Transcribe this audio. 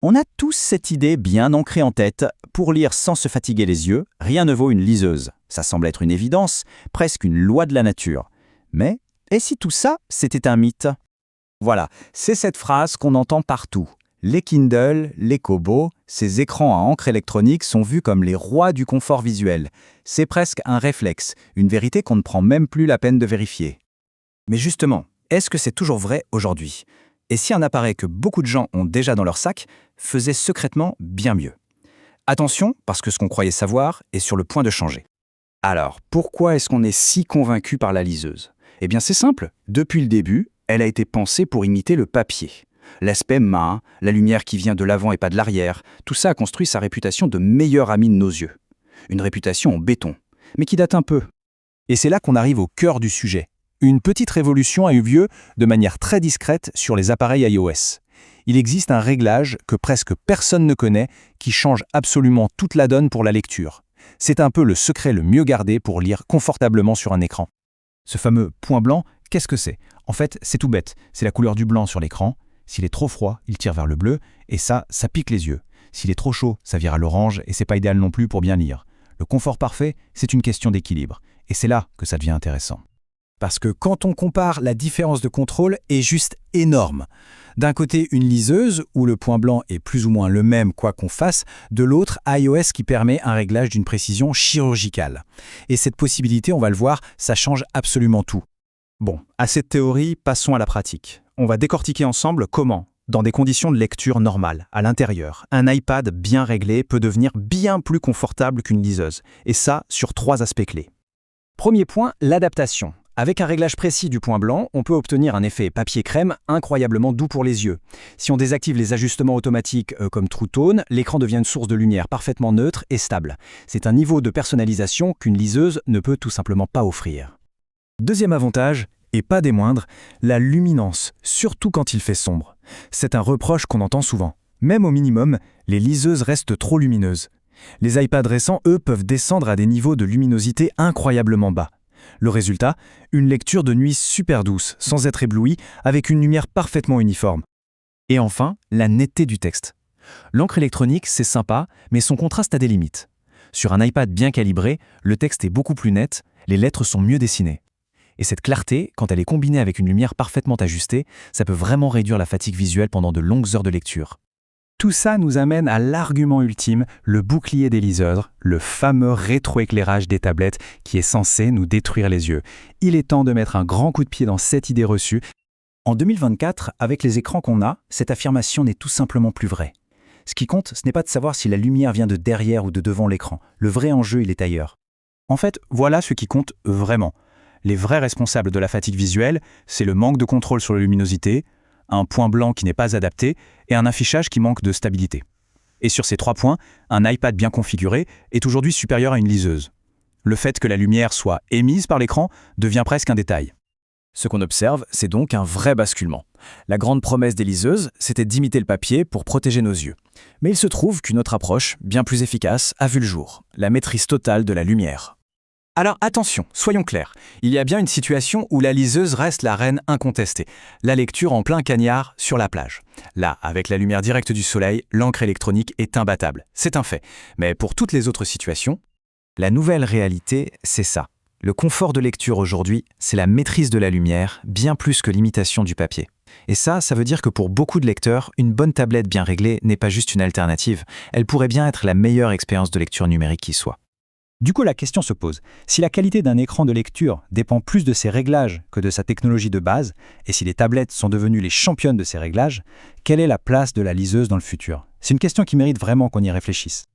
On a tous cette idée bien ancrée en tête. Pour lire sans se fatiguer les yeux, rien ne vaut une liseuse. Ça semble être une évidence, presque une loi de la nature. Mais, et si tout ça, c'était un mythe? Voilà, c'est cette phrase qu'on entend partout. Les Kindle, les Kobo, ces écrans à encre électronique sont vus comme les rois du confort visuel. C'est presque un réflexe, une vérité qu'on ne prend même plus la peine de vérifier. Mais justement, est-ce que c'est toujours vrai aujourd'hui? Et si un appareil que beaucoup de gens ont déjà dans leur sac faisait secrètement bien mieux? Attention, parce que ce qu'on croyait savoir est sur le point de changer. Alors, pourquoi est-ce qu'on est si convaincu par la liseuse? Eh bien c'est simple, depuis le début, elle a été pensée pour imiter le papier. L'aspect mat, la lumière qui vient de l'avant et pas de l'arrière, tout ça a construit sa réputation de meilleur ami de nos yeux. Une réputation en béton, mais qui date un peu. Et c'est là qu'on arrive au cœur du sujet. Une petite révolution a eu lieu de manière très discrète sur les appareils iOS. Il existe un réglage que presque personne ne connaît qui change absolument toute la donne pour la lecture. C'est un peu le secret le mieux gardé pour lire confortablement sur un écran. Ce fameux point blanc, qu'est-ce que c'est? En fait, c'est tout bête. C'est la couleur du blanc sur l'écran. S'il est trop froid, il tire vers le bleu, et ça pique les yeux. S'il est trop chaud, ça vire à l'orange, et c'est pas idéal non plus pour bien lire. Le confort parfait, c'est une question d'équilibre. Et c'est là que ça devient intéressant. Parce que quand on compare, la différence de contrôle est juste énorme. D'un côté, une liseuse, où le point blanc est plus ou moins le même quoi qu'on fasse, de l'autre, iOS qui permet un réglage d'une précision chirurgicale. Et cette possibilité, on va le voir, ça change absolument tout. Bon, à cette théorie, passons à la pratique. On va décortiquer ensemble comment, dans des conditions de lecture normales, à l'intérieur, un iPad bien réglé peut devenir bien plus confortable qu'une liseuse. Et ça, sur 3 aspects clés. Premier point, l'adaptation. Avec un réglage précis du point blanc, on peut obtenir un effet papier crème incroyablement doux pour les yeux. Si on désactive les ajustements automatiques comme True Tone, l'écran devient une source de lumière parfaitement neutre et stable. C'est un niveau de personnalisation qu'une liseuse ne peut tout simplement pas offrir. Deuxième avantage, et pas des moindres, la luminance, surtout quand il fait sombre. C'est un reproche qu'on entend souvent. Même au minimum, les liseuses restent trop lumineuses. Les iPads récents, eux, peuvent descendre à des niveaux de luminosité incroyablement bas. Le résultat, une lecture de nuit super douce, sans être éblouie, avec une lumière parfaitement uniforme. Et enfin, la netteté du texte. L'encre électronique, c'est sympa, mais son contraste a des limites. Sur un iPad bien calibré, le texte est beaucoup plus net, les lettres sont mieux dessinées. Et cette clarté, quand elle est combinée avec une lumière parfaitement ajustée, ça peut vraiment réduire la fatigue visuelle pendant de longues heures de lecture. Tout ça nous amène à l'argument ultime, le bouclier des liseurs, le fameux rétroéclairage des tablettes qui est censé nous détruire les yeux. Il est temps de mettre un grand coup de pied dans cette idée reçue. En 2024, avec les écrans qu'on a, cette affirmation n'est tout simplement plus vraie. Ce qui compte, ce n'est pas de savoir si la lumière vient de derrière ou de devant l'écran. Le vrai enjeu, il est ailleurs. En fait, voilà ce qui compte vraiment. Les vrais responsables de la fatigue visuelle, c'est le manque de contrôle sur la luminosité, un point blanc qui n'est pas adapté et un affichage qui manque de stabilité. Et sur ces 3 points, un iPad bien configuré est aujourd'hui supérieur à une liseuse. Le fait que la lumière soit émise par l'écran devient presque un détail. Ce qu'on observe, c'est donc un vrai basculement. La grande promesse des liseuses, c'était d'imiter le papier pour protéger nos yeux. Mais il se trouve qu'une autre approche, bien plus efficace, a vu le jour. La maîtrise totale de la lumière. Alors attention, soyons clairs, il y a bien une situation où la liseuse reste la reine incontestée, la lecture en plein cagnard sur la plage. Là, avec la lumière directe du soleil, l'encre électronique est imbattable, c'est un fait. Mais pour toutes les autres situations, la nouvelle réalité, c'est ça. Le confort de lecture aujourd'hui, c'est la maîtrise de la lumière, bien plus que l'imitation du papier. Et ça veut dire que pour beaucoup de lecteurs, une bonne tablette bien réglée n'est pas juste une alternative, elle pourrait bien être la meilleure expérience de lecture numérique qui soit. Du coup, la question se pose, si la qualité d'un écran de lecture dépend plus de ses réglages que de sa technologie de base, et si les tablettes sont devenues les championnes de ces réglages, quelle est la place de la liseuse dans le futur? C'est une question qui mérite vraiment qu'on y réfléchisse.